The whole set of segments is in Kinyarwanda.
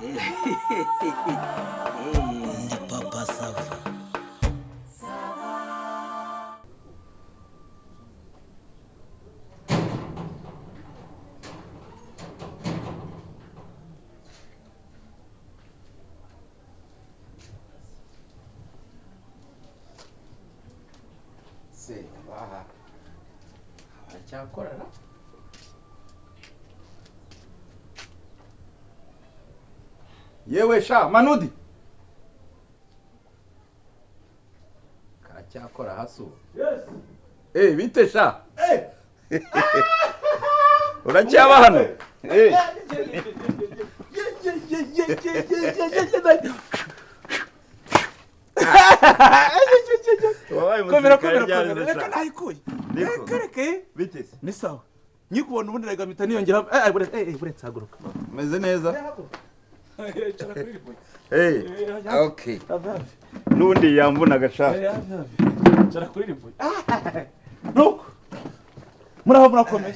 Ndi Papa Sava. Se baha aracyakorana yewe sha Manudi karacyakora hasu. Yes. Bite sha uracyaba hano Komera reka nayikuye reka bitese ni sawa nyikubona ubundi rega mpita niyongera buretse haguruka meze neza okay nundi yamvuna gashaka cara kuri ribuye nuko muraho murakomeye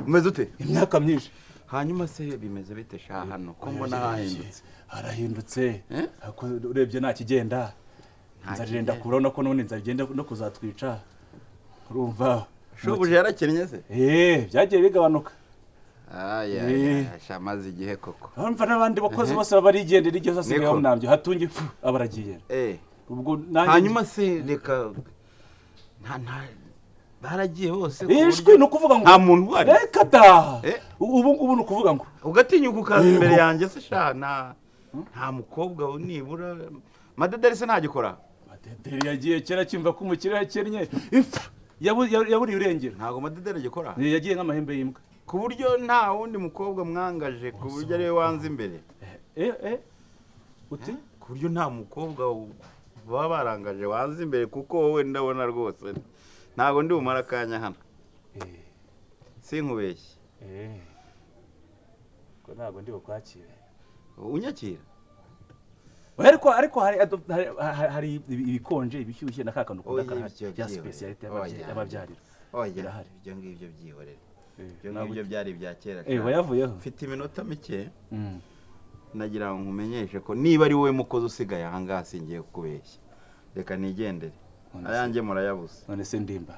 umeze ute imyaka myinshi hanyuma se bimeze bite sha hano ko mbona hahindutse harahindutse ako urebye nta kigenda nzagenda kurona ko none nzagenda no kuzatwica urumva shobuje yarakennye se byagiye bigabanuka shamaze igihe koko urumva n'abandi bakozi bose barigendera igihe zose munambye hatunge abaragiye ubwo hanyuma se reka nta baragiye bose ishwi no kuvuga ngo nta muntu wari reka da ubu no kuvuga ngo ugatinyuka ukaza imbere yanjye se shana nta mukobwa nibura Madederi se ntagikora Madederi yagiye kera kimva ko umukire yakennye yaburiye urengero ntago Madederi agikora yagiye nk'amahembe y'imbwa ku buryo nta wundi mukobwa mwangaje ku buryo ari we wanze imbere uti ku buryo nta mukobwa baba barangaje wanze imbere kuko wowe ndabona rwose ntago ndi bumara akanya hano sinkubeshye ko ntago ndi bukwakire unyakira ariko hari ibikonje ibishyushye na kakano kudakara ya speciality y'ababyarira birahari ibyo ngibyo byihorera ibyo ngibyo byari bya kera wayavuyeho mfite iminota mike nagira ngo nkumenyeshe ko niba ari wowe mukozi usigaye aha ngaha singiye kukubeshya reka nigendere ayanjye murayabuze none se ndimba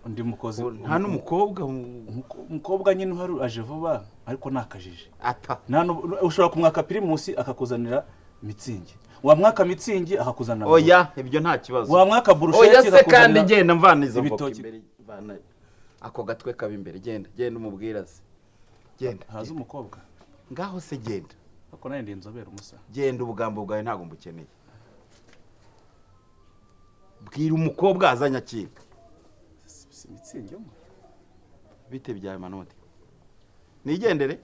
ndi mukozi nta umukobwa nyine uhari aje vuba ariko nakajije ata ushobora kumwaka primusi akakuzanira mitsingi wamwaka mitsingi akakuzanira oya ibyo nta kibazo wamwaka burusheti oya se kandi genda mvana izo voka imbere bana ako gatwe kaba imbere genda umubwira se genda haza umukobwa ngaho se genda ako naye ndi inzobere umusa genda ubugambo bwawe ntago mbukeneye bwira umukobwa azanyakira mitsingi yo bite byawe Manodi nigendere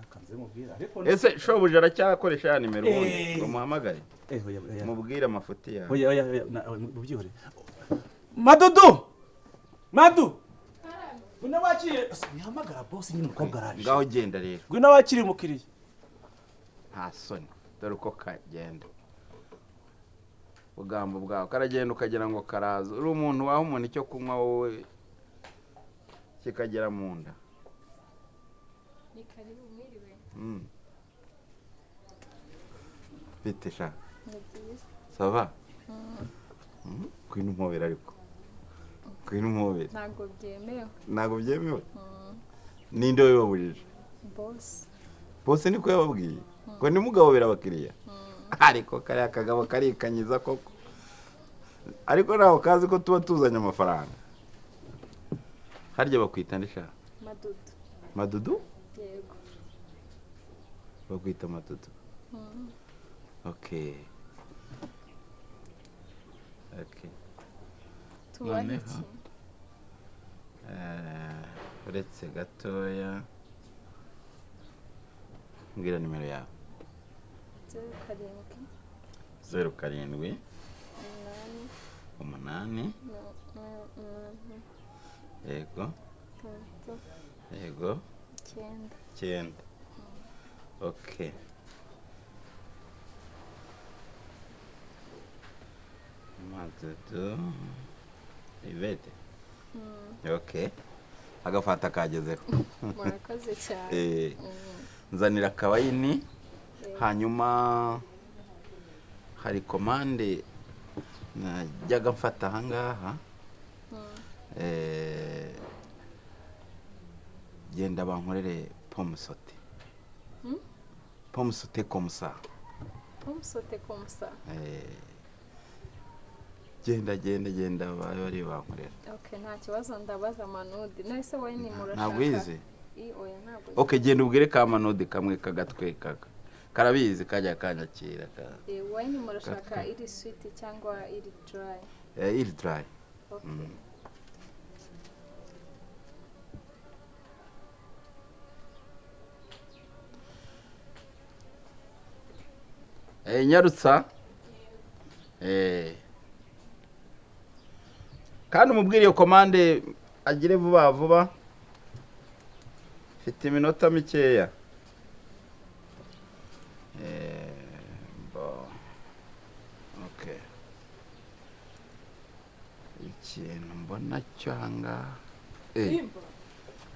akanze mubwira ariko ese shobuje aracyakoresha ya nimero ngo muhamagare mubwire amafuti yawe oya mubyihore Madu Gwina wakire nihamagara boss nyine umukobwa araje ngaho genda rero Gwina wakire umukiriye nta soni dore uko kagenda ugambo bwawe karagenda ukagira ngo karaza uri umuntu waho umuntu icyo kunywa wowe kikagera mu nda ni karibu mwiriwe bite sha sava kwino mpobera ariko kwino mpobera ntago byemewe ninde wowe wabujije boss niko yababwiye ngo nimugabobera abakiriya ariko kare akagabo karikanyiza koko ariko naho kazi ko tuba tuzanye amafaranga harya bakwita ndisha Madudu yego bakwita Madudu okay tubaniki uretse gatoya mbwira nimero yawe 07 8 yego 9 okay Madudu Ivete okay agafata kagezeho murakoze cyane nzanira akawayini hanyuma hari komande najyaga mfata ahangaha genda bankorere pomusote pomusote komusa Pomusote komusa. Genda bari bankorera. Okay, nta kibazo ndabaza Manudi. Nese wowe ni murashaka. Ntabwo yize. Oya ntabwo. Okay, genda ubwire ka Manudi kamwe kagatwekaga. Karabizi kajya kanyakira ka. Wowe ni murashaka iri sweet cyangwa iri dry? Iri dry. Okay. Nyarutsa kandi umubwire iyo komande agire vuba vuba mfite iminota mikeya okay ikintu mbona cyanga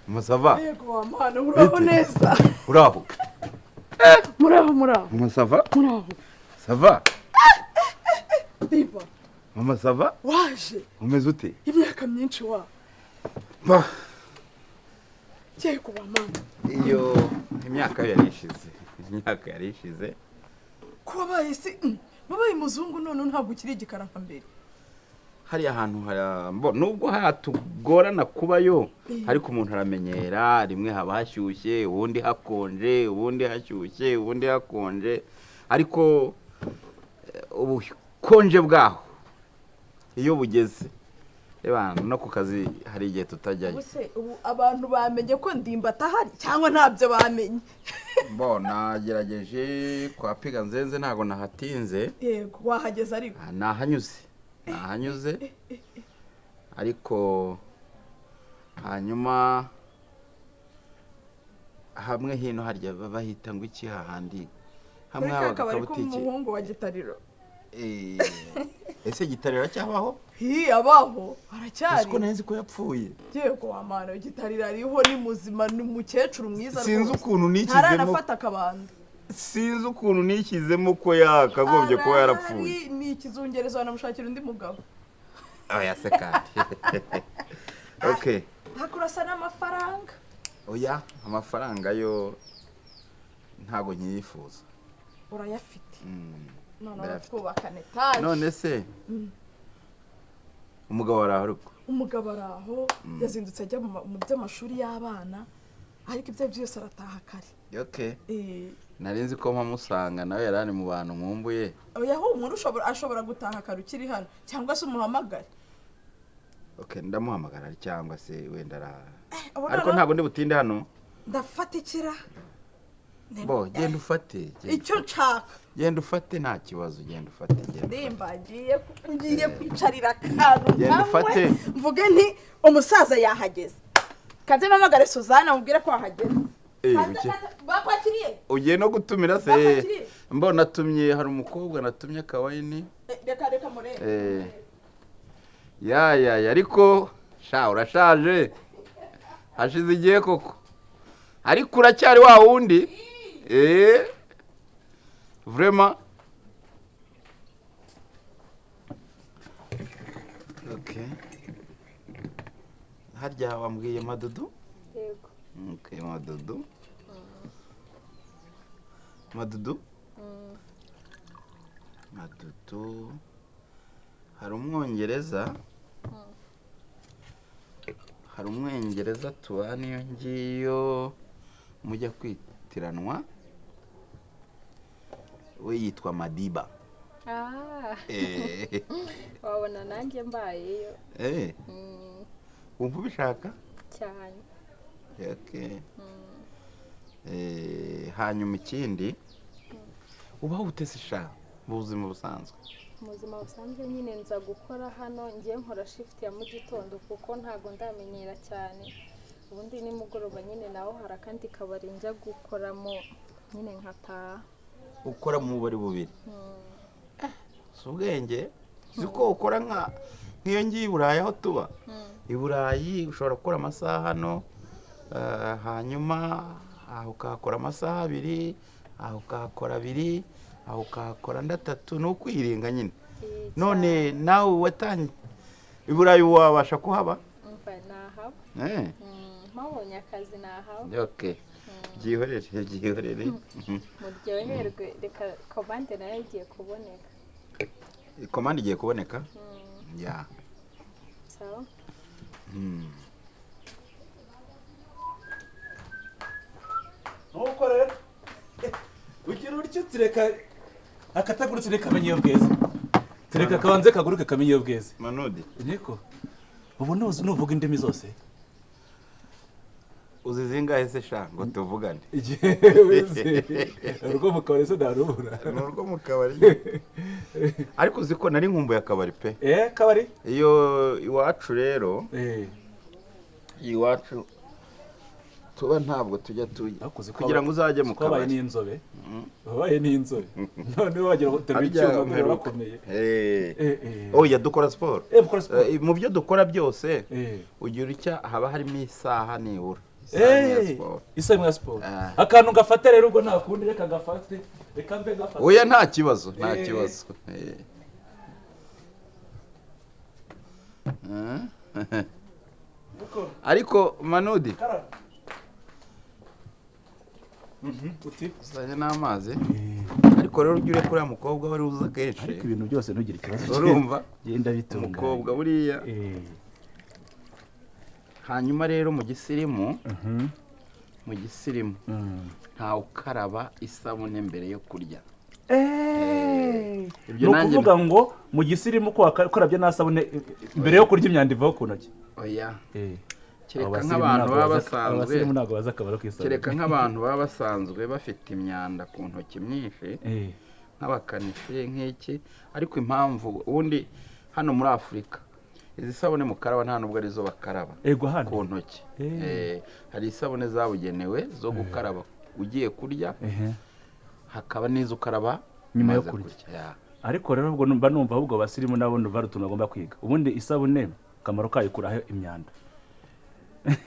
Musava yego wamana uraho neza uraho muraho Musava muraho sava Diba mama sava waje umeze ute imyaka myinshi wa ba yego wamana iyo imyaka yarishize kuba bahise babaye muzungu none ntabwo ukiri igikara nka mbere hari ahantu nubwo hatugorana kubayo ariko umuntu aramenyera rimwe haba hashyushye ubundi hakonje ubundi hashyushye ubundi hakonje ariko ubukonje bwaho iyo bugeze no ku kazi hari igihe tutajyayo ubu abantu bamenye ko Ndimba atahari cyangwa ntabyo bamenye nagerageje kwa Piga Nzenze ntago nahatinze yego wahageze ariko nahanyuze ariko hanyuma hamwe hino harya bahita ngo iki hahandi hamwe abakabutiki umuhungu wa Gitariro ese Gitariro cyabaho abaho aracyari siko nzi ko yapfuye yego wamana Gitariro ariho ni muzima ni umukecuru mwiza sinzi ukuntu nikizemo ntaranafata akabanda sinzi ukuntu nikizemo ko yakagombye kuba yarapfuye ni ikizungerezo banamushakira undi mugabo oya se kandi okay hakurasa n'amafaranga oya amafaranga yo ntago nyifuza urayafite none twubakane taje none se umugabo araho yazindutse ajya mu by'amashuri y'abana ariko ibyo byose arataha kare okay narinzi ko mpamusanga nawe yarani mu bantu nkumbuye oya ho umuntu ashobora gutaha kare ukiri hano cyangwa se umuhamagare okay ndamuhamagara cyangwa se wenda ariko ntabwo ndi butinde hano ndafatikira genda ufate icyo nshaka genda ufate nta kibazo genda ufate Ndimba ngiye kwicarira akantu genda ufate mvuge nti umusaza yahageze kanze mpamagare Suzana mubwire ko ahageze bakwakiriye ugiye no gutumira se mbona natumye hari umukobwa natumye akawayini reka murebe ya ariko urashaje hashize igihe koko ariko uracyari wa wundi vraiment okay harya wambwiye Madudu Yego. okay Madudu Madudu hari umwongereza tubana iyo ngiyo mujya kwitiranwa we yitwa Madiba wabona nanjye mbayeyo wumva ubishaka cyane okay hanyuma ikindi ubaho utese mu buzima busanzwe mu buzima busanzwe nyine nza gukora hano ngiye nkora shift ya mu gitondo kuko ntago ndamenyera cyane ubundi nimugoroba nyine naho hari akandi kabari njya gukoramo nyine nkataha ukora mu bari bubiri si ubwenge ziko ukora nk'iyo ngiye i Burayi aho tuba i Burayi ushobora gukora amasaha hano hanyuma aha ukahakora amasaha 2, aha ukahakora 2, aha ukahakora 3, ni ukwiringa nyine. None nawe watangiye i Burayi wabasha kuhaba? umva nahaba Eh, mpabonye akazi nahaba okay. Byihorere. muryoherwe reka komande nayo igiye kuboneka Komande igiye kuboneka? Ya. sawa nuko rero ugira utyo tureka akatagurutse reka amenye iyo bweze tureka kabanze kaguruke kamenye iyo bweze Manudi, niko ubu nuvuga indimi zose uzi zingahe se sha ngo tuvugane? urwo mu kabari se ndarubura Nurwo mu kabari. Ariko uziko nari nkumbuye akabari pe. kabari Iyo iwacu rero, iwacu tuba ntabwo tujya kugira ngo uzaje mu kabari. Wabaye n'inzobe. Wabaye n'inzobe. None wagira uteruye icyuma birakomeye. Oya dukora sport. Dukora sport. Mu byo dukora byose ugira icya haba harimo isaha nibura. Isa mwa sport. Akantu gafata rero ubwo nta kundi reka gafate. Reka mbe gafata. Oya nta kibazo. Ariko Manudi uti uzanye n'amazi. Ariko rero ujye kuri ya mukobwa wari uza kenshi. ariko ibintu byose ntugire ikibazo. Urumva? Genda bitunga. Umukobwa buriya. Hanyuma rero mu gisirimu nta ukaraba isabune mbere yo kurya. Ibyo nanjye kuvuga ngo mu gisirimu ko wakarabye nasabune mbere yo kurya imyanda ivaho ku ntoki. Oya. Kereka nk'abantu baba basanzwe. Abasirimu ntago baza akabaro k'isabune. Kereka nk'abantu baba basanzwe bafite imyanda ku ntoki myinshi. Nk'abakanishi nk'iki. Ariko impamvu ubundi hano muri Afurika izi sabune mukaraba nta nubwo ari zo bakaraba ku ntoki. Hari isabune zabugenewe zo gukaraba ugiye kurya, hakaba n'izo ukaraba nyuma yo kurya. Ariko rero ubwo numva ahubwo abasirimu nabo ndumva ari utuntu bagomba kwiga. Ubundi isabune kamaro kayo ikuraho imyanda.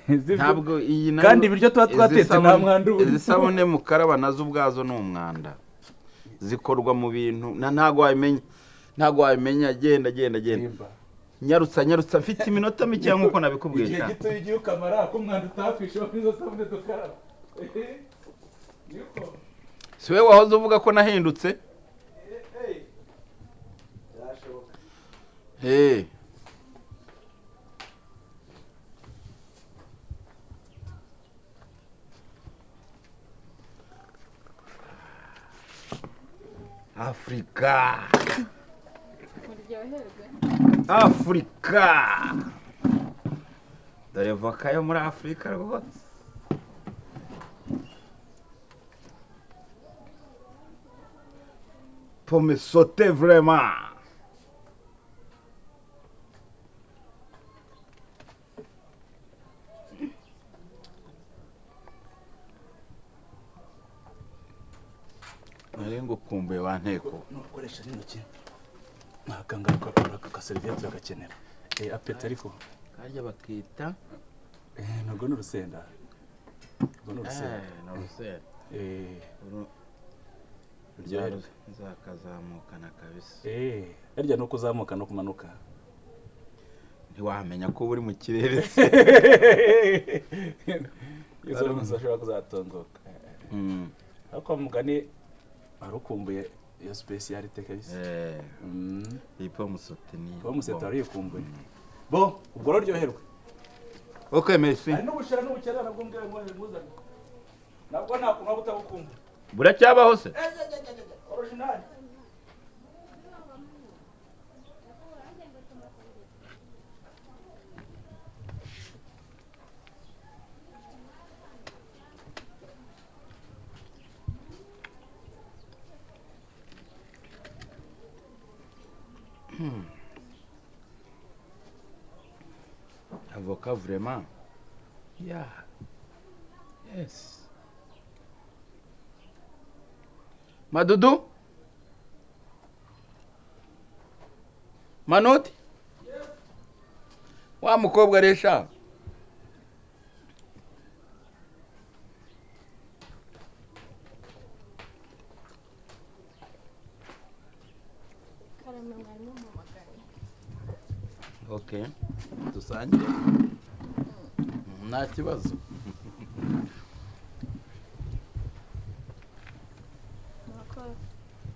Ntabwo iyi nayo kandi ibiryo tuba twatetse nta mwanda ubu. Izi sabune mukaraba nazo ubwazo ni umwanda. Zikorwa mu bintu ntago wabimenya genda. Nyarutsa mfite iminota mike nkuko nabikubwiye. Igihe gito igiye ukamara ko umwanda utafishe izo sabune dukaraba. Niko. Siwe wahoze uvuga ko nahindutse? Afrika. muryoherwe Afrika. Dore voka yo muri Afrika rwose. Pomme sautée vraiment. Nari ngukumbuye wa nteko. Nukoresha n'intoki. Nakangara ka serviette bagakenera. Apeti ariko Karya bakita ntabwo n'urusenda. n'urusenda. Uryoherwe. Nzakazamukana kabisa. Harya no kuzamuka no kumanuka. Ntiwamenya ko uri mu kirere. Izo nzashobora kuzatondoka. Ariko mugani arukumbuye iyo specialite kabisa. Ipo musoteni. Bo museta ari kumbuye. Bo ubwo ryoryoherwe. Okay, merci. Ari n'ubushera n'ubucyera nabwo mbwira ngo muzane. Nabwo nakumva butabukumva. Buracyabaho se? Original. Avocat vraiment. Yeah. Yes. Madudu? Manoti? Yes. Wa mukobwa resha. Okay, dusangire nta kibazo.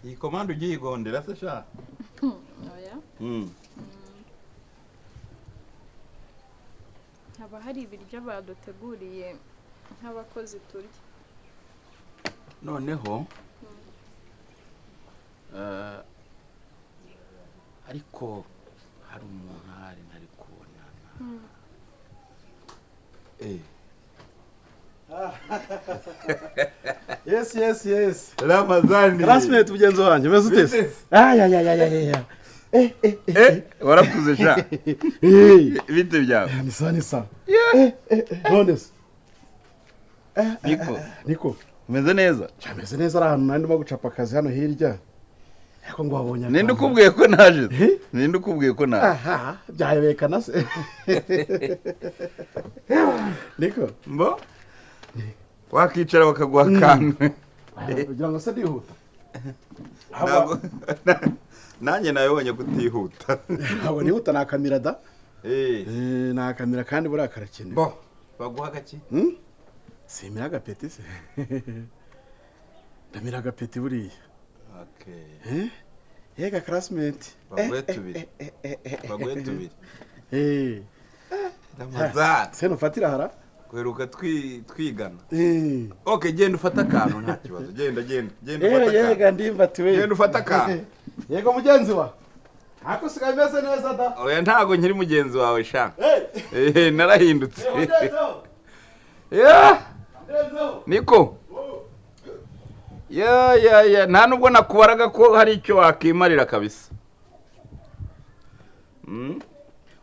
Iyi komande ugiye igondera se sha? Oya. Haba hari ibiryo baduteguriye nk'abakozi turya. Noneho ariko hari umuntu ahari ntari kubonana. Yes. Ramazani. Classmate ugenzi wanjye umeze utese? Ya. Warakuze sha? Bite byawe? Ni sawa. None se? Niko. Umeze neza? Cyameze neza ari ahantu nandi gucapa akazi hano hirya. Ariko ngo wabonye. Ninde ukubwiye ko naje? Ninde ukubwiye ko naje? Aha, byayebekana se. Niko. Mbo? Wakicara bakaguha akantu. Kugira ngo se ndihuta. Nanjye nabonye kutihuta. Ntabwo nihuta nakamira da. Nakamira kandi buri akarakeneye. Bo, baguha gaki? Simira agapeti se. Ndamira agapeti buriya. Okay. Yega classmate. Baguhe tubiri. Ramazani. Se nufatira hara? Kweruka twigana. Okay, genda ufata akantu nta kibazo. Genda ufata akantu. Yega ndimbatiwe. Genda ufata akantu. Yego mugenzi wa. Ako sigaye meze neza da. Oya ntago nkiri mugenzi wawe sha. Narahindutse. Niko. Ya nta nubwo nakubaraga ko hari icyo wakimarira kabisa.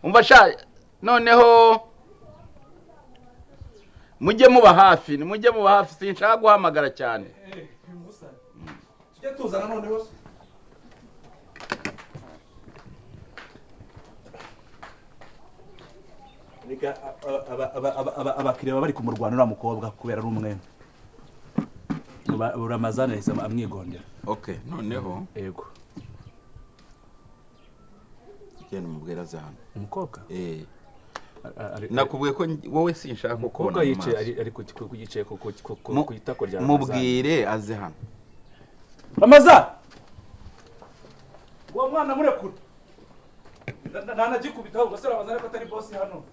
Umva sha noneho mujye muba hafi sinshaka guhamagara cyane. Tujye tuzana noneho. Nika abakiriya bari kumurwanira umukobwa kubera ari umwene. Ramazani yahise amwigondera. Okay, noneho yego. Genda mubwira zana. Umukobwa? Nakubwiye ko wowe sinshaka kubona. Umukobwa yicaye ari kuyicaye ku itako rya Ramazani. Mubwire aze hano. Ramazani! Uwo mwana murekura. Nanagikubitaho ugasera Ramazani ko atari boss hano.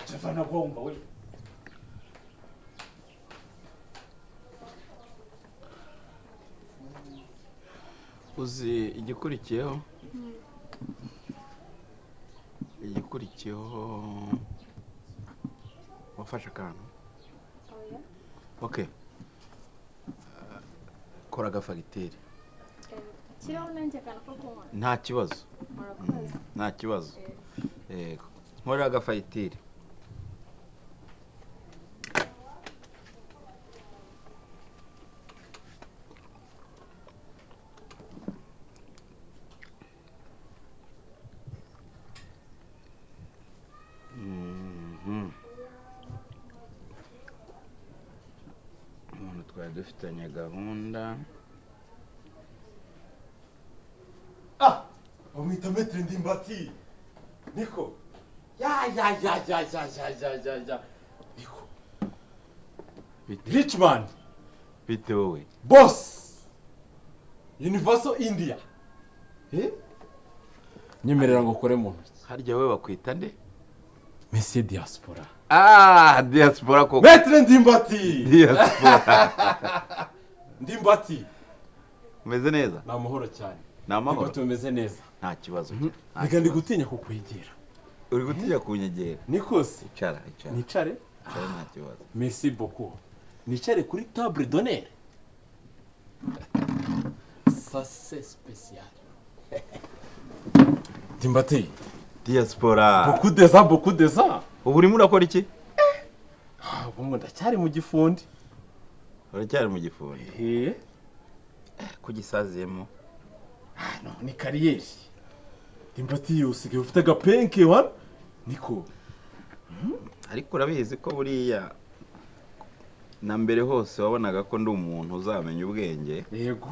Chavana gomba we. Uzi igikurikiyeho wafashe akantu. Okay, kora agafagitire. Nta kibazo. Nta kibazo. Yego, nkora agafagitire. Twari dufitanye gahunda. Bamwita Maître Ndimbati. Niko. Ya. Niko. Richmond. Bite wowe. Boss. Universal India. Nyemerera ngo kore mu ntoki. Harya wowe bakwita nde? Monsieur Diaspora. Diaspora koko. Maître Ndimbati. Diaspora. Ndimbati. Umeze neza? Na amahoro cyane. Na amahoro. Niko tumeze neza. Nta kibazo. Reka ndi gutinya kukwegera. Uri gutinya kunyegera? Nikose. Icara. Nicare? Nta kibazo. Merci beaucoup. Nicare kuri table d'honneur. Ça c'est spécial. Ndimbati. Diaspora. Beaucoup de ça. Ubu urimo urakora iki? Ubu ndacyari mu gifundi. Uracyari mu gifundi? Kugisaziyemo. No, ni kariyeri. Ndimbati usigaye ufite agapenke wa? Niko. Ariko urabizi ko buriya na mbere hose wabonaga ko ndi umuntu uzamenya ubwenge. Yego.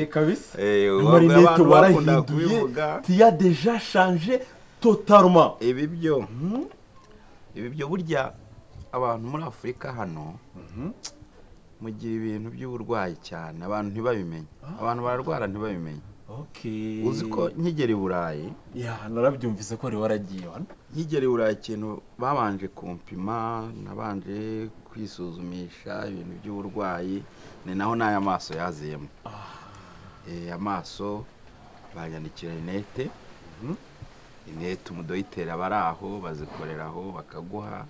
Kabisa. Marinette warahinduye. Tu as déjà changé totalement. Ibi byo burya abantu muri Afurika hano mugira ibintu by'uburwayi cyane abantu ntibabimenye. Abantu bararwara ntibabimenye. Okay. Uzi ko nkigera i Burayi? Narabyumvise ko ari waragiye hano. Nkigera i Burayi ikintu babanje kumpima, nabanje kwisuzumisha ibintu by'uburwayi, ni naho n'aya maso yaziyemo. Amaso banyandikira inete. Inete umudoyiteri abaraho bazikoreraho bakaguha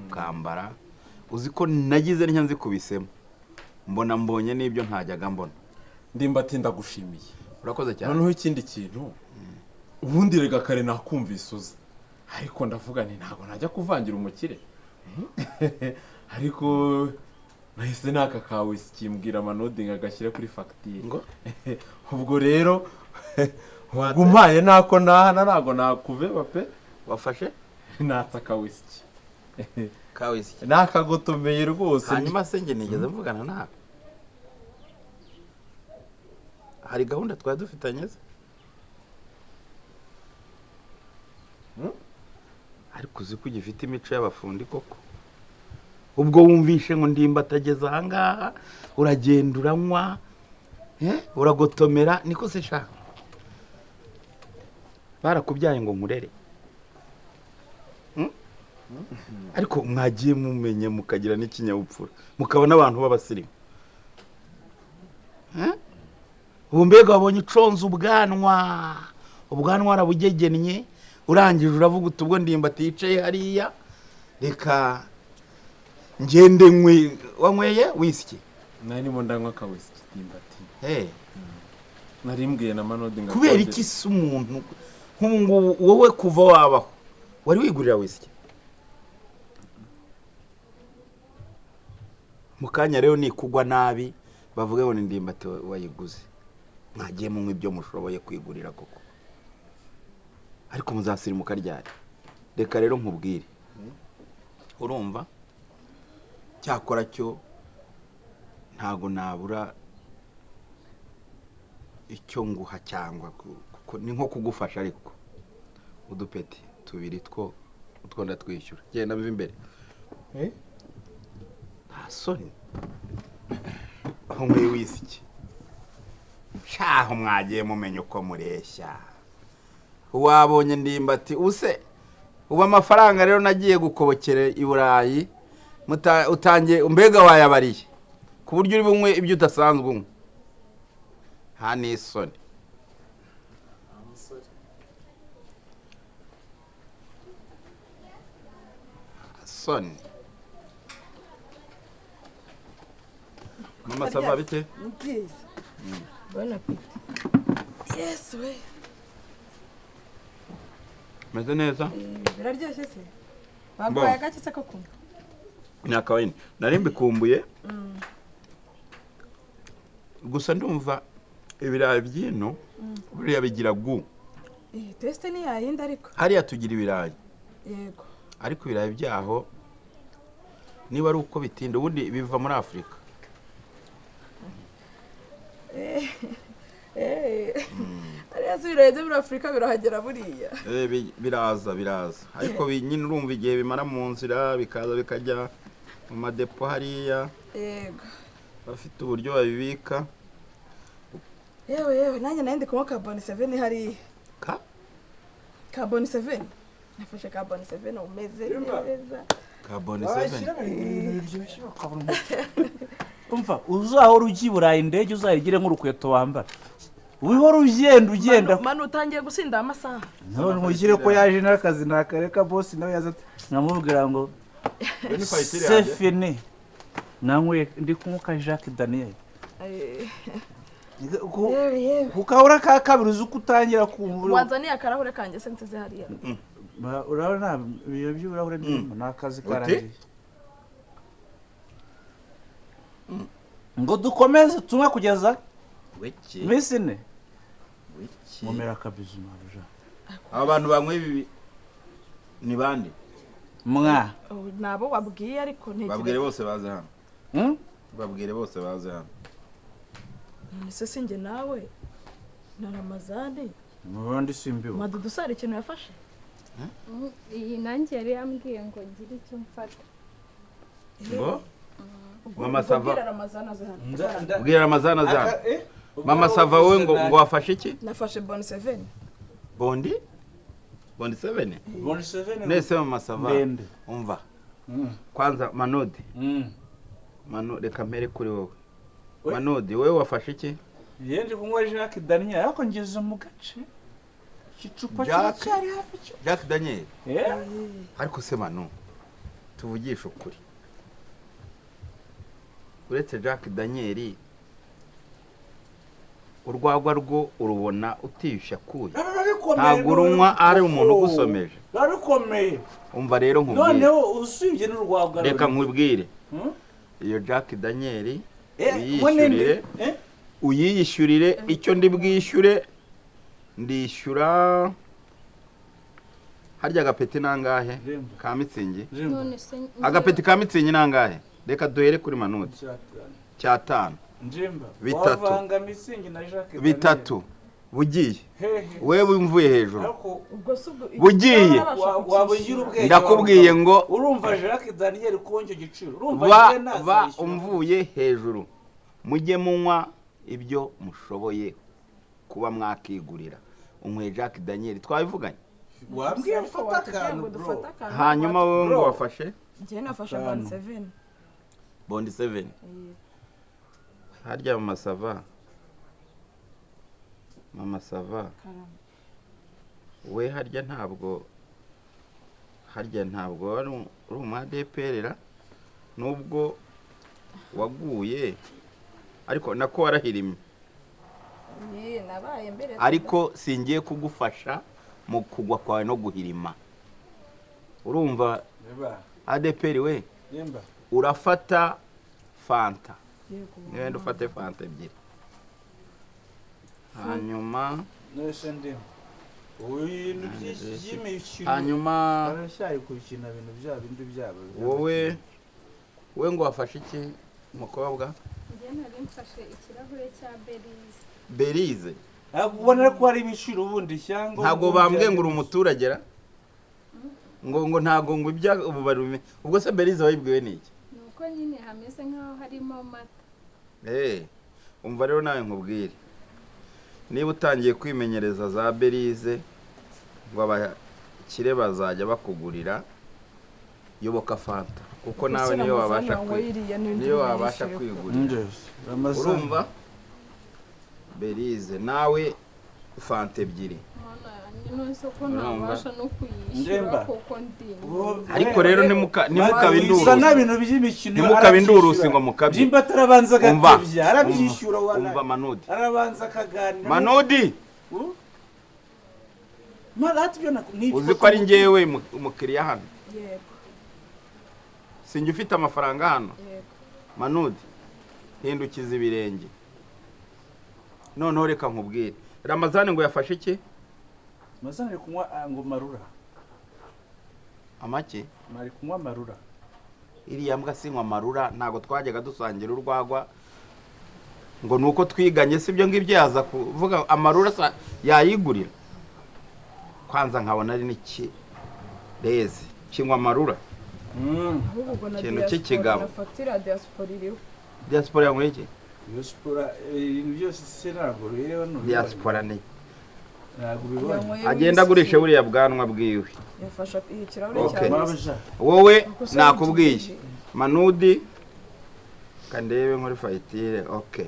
ukambara. Uzi ko nagize n'inka nzikubisemo. Mbonye n'ibyo ntajyaga mbona. Ndimbati ndagushimiye. Urakoze cyane. Noneho ikindi kintu ubundi rega kare nakumvise uza ariko ndavuga nti ntago najya kuvangira umukire ariko nahise naka kawe sikimbwira amanoding agashyire kuri facture ngo ubwo rero gumaye nako nahana nago nakuveba pe wafashe natsa kawisiki nakagotomeye rwose hanyuma se nge nigeze mvugana nawe hari gahunda twari dufitanye se ariko uzi ko ugifite imico y'abafundi koko ubwo wumvishe ngo ndimba atageze ahangaha uragenda uranywa uragotomera niko se shaka barakubyaye ngo nkurere ariko mwagiye mumenye mukagira n'ikinyabupfura mukabona abantu b'abasirimu ubu mbega wabonye uconze ubwanwa arabugegennye urangije uravuga uti ubwo ndimba aticaye hariya reka ngende wanyweye wisiki nari mo ndanywa ka wisiki ndimbati narimbwiye na manoding kubera iki se umuntu nk'ubu ngubu wowe kuva wabaho wari wigurira wisiki mu kanya rero nikugwa nabi bavuge ngo ndimbati wayiguze mwagiye munywa ibyo mushoboye kwigurira koko ariko muzasirimuka ryari reka rero nkubwire urumva cyakora cyo ntago nabura icyo nguha cyangwa ni nko kugufasha ariko udupeti tubiri utwo ndatwishyura genda biva imbere nta soni aho nkwiye wisiki shaho mwagiye mumenye uko mureshya wabonye ndimbati use ubu amafaranga rero nagiye gukobokera i Burayi utangiye mbega wayabariye ku buryo uri bunywe ibyo udasanzwe unywa nta n'isoni soni mama sava bite Byiza. Bona piti. Yes we. meze neza Biraryoshye se. Bagwaye gake ko kumva. Nyakawini nari mbikumbuye gusa ndumva ibirayi byino buriya bigira gu Teste ni yayindi ariko hariya tugira ibirayi yego ariko ibirayi byaho niba ari uko bitinda ubundi biva muri Afurika ariya ibirayi byo muri Afurika birahagera buriya biraza ariko nyine urumva igihe bimara mu nzira bikaza bikajya mu madepo hariya yego bafite uburyo babibika yewe nanjye nari ndi kunywa carbon 7 hariya carbon 7 nafashe carbon 7 umeze neza carbon 7 umva uzahora ugiye Burayi indege uzayigire nk'urukweto wambara wihora ugenda manu utangiye gusinda amasaha none mugire ko yaje n'akazi nakareka boss nawe yaza nkamubwira ngo Sefine namwe ndi kumuka Jacques Daniel ukahora ka kabiri uzuko utangira kumvura wanzaniye akarahure kanjye sensize hariya urabona ibyo by'urahure n'akazi karangiye ngo dukomeze tumwe kugeza misine mumera kabizu mabuja abantu bamwe ibi ni bande nabo wabwiye ariko babwire bose baza hano babwire bose baze hano. ese sinjye nawe na Ramazani Mubundi simbibo. Madudu sari ikintu yafashe iyi nanjye yari yambwiye ngo ngire icyo mfata. Ngo Mama Sava Bwira Ramazani aze hano bwira Ramazani aze hano. Mama Sava wowe ngo wafashe iki? nafashe Boni 7 Bondi 7 Boni 7 nese Mama Sava ndende. umva kwanza Manodi reka mpere kuri wowe. Manodi wowe wafashe iki? Yende kunywa Jacques Daniel ariko ngeze mu gace icupa cyari hafi cyo. Jacques Daniel Eh? ariko se Manu tuvugisha ukuri. Uretse Jacques Daniel urwagwa rwo urubona utiyusha kuye. Ntabwo urunywa ari umuntu ugusomeje. Barabikomeye. Umva rero nkubwire. Noneho usibye n'urwagwa. Reka nkubwire. Iyo Jacques Daniel Munende. uyiyishyurire icyo ndi bwishyure ndishyura harya agapeti nangahe ka Mitsingi None se agapeti ka Mitsingi nangahe reka duhere kuri Manodi cyatanu Njemba bitatu wavanga Mitsingi na Jacques bitatu bugiye wewe mvuye hejuru ubwo subwo bugiye wabugira ubwenge ndakubwiye ngo urumva Jacques Daniel konje giciro urumva umvuye hejuru mujye munywa ibyo mushoboye kuba mwakigurira unkwe Jacques Daniel twabivuganye wambwiye mfata akantu bro hanyuma wowe ngo wafashe njye nafashe Boni 7 Boni 7 harya Mama Sava we harya ntabwo uri umadeperera nubwo waguye ariko nako warahirimye nabaye mbere ariko singiye kugufasha mu kugwa kwawe no guhirima urumva ADPR we urafata fanta ngende ufate fanta ebyiri hanyuma nese ndimo ibintu by'imikino hanyuma barashari gukina ibintu bindi byabo wowe ngo wafashe iki mukobwa njye nari mfashe ikirahure cya Berize ubona ko hari ibiciro ubundi cyangwa ntago bambwiye ngo uri umuturage ra ngo ntago ngo ibya ubu bari ubwo se Berize wayibwiwe niki nuko nyine hameze nkaho harimo amata umva rero nawe nkubwire niba utangiye kwimenyereza za Berize ngo abakire bazajya bakugurira yoboka fanta kuko nawe niyo wabasha kwigurira urumva Berize nawe fanta ebyiri nonese ko ntabasha no kuyishyura kuko ndimo ariko rero nimukabindurusi n'ibintu by'imikino nimukabindurusi ngo mukabye jimba tarabanza gatebya arabyishyura umva Manodi arabanza kaganira Manodi uzi ko ari njyewe umukiriya hano yego sinjye ufite amafaranga hano Manodi hindukiza ibirenge noneho reka nkubwire Ramazani ngo yafashe iki Ramazani ari kunywa ngo marura amake mari kunywa marura iriya mbwa sinywa marura ntago twajyaga dusangira urwagwa ngo nuko twiganye sibyo ngibyo yaza kuvuga amarura yayigurira kwanza nkabona ari niki reze kinywa marura kintu cy'ikigabo diaspora yangu iki diaspora ibintu byose senargo rero no diaspora ni agenda agurisha buriya bwanwa bwiwe yafasha ikirahure cyane wowe nakubwiye Manodi kandebe muri fayitire okay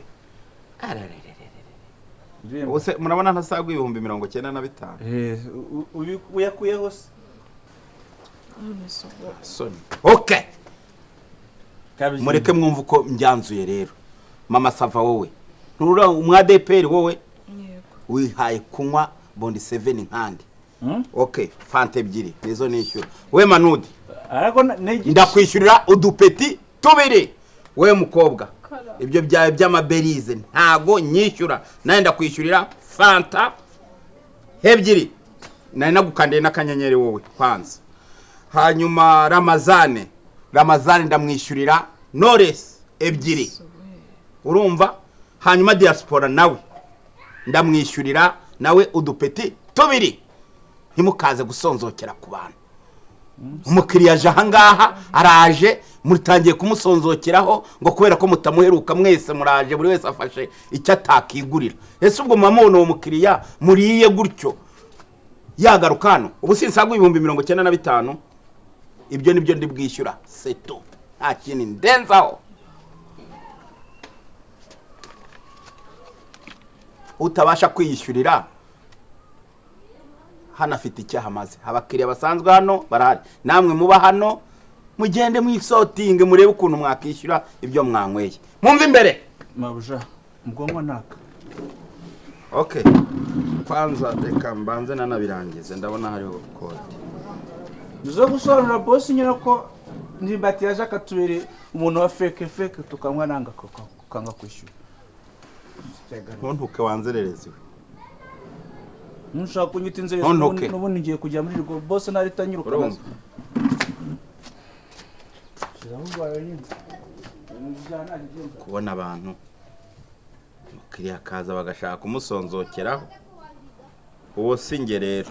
Ose murabona ntasagwa 95,000 uyakuyeho se Soni okay mureke mwumva uko mbyanzuye rero Mama Sava wowe nturura umwadeperi wowe wihaye kunywa Boni 7 nkandi okay fanta ebyiri nizo nishyura we Manodi ndakwishyurira udupeti tubiri we mukobwa ibyo byawe by'amaberize ntago nyishyura naye ndakwishyurira fanta ebyiri nari nagukandiye n'akanyenyeri wowe kwanza hanyuma Ramazani ndamwishyurira Knowless ebyiri urumva hanyuma diaspora nawe ndamwishyurira nawe udupeti tubiri ntimukaze gusonzokera ku bantu umukiriya aje ahangaha araje mutangiye kumusonzokeraho ngo kubera ko mutamuheruka mwese muraje buri wese afashe icyo atakigurira ese ubwo mumabona uwo mukiriya muriye gutyo yagaruka hano ubu sinsagwa 95,000 ibyo nibyo ndi bwishyura seto nta kintu ndenzaho utabasha kwiyishyurira hano afite icyaha amaze abakiriya basanzwe hano barahari namwe muba hano mugende mwisotinge murebe ukuntu mwakishyura ibyo mwanyweye mwumve imbere mabuja ubwonko naka okay kwanza reka mbanze nanabirangize ndabona hariho kode nizo gusobanura boss nyina ko ndimbati yaje akatubere umuntu wa fake tukanywa nanga kanga kwishyura ntuntuke wanzerereziwe nshaka kunyita inzereza n'ubundi ngiye kujya muri rwo boss nari tanyuruka nazo kubona abantu mukiriya kaza bagashaka kumusonzokeraho uwo singe rero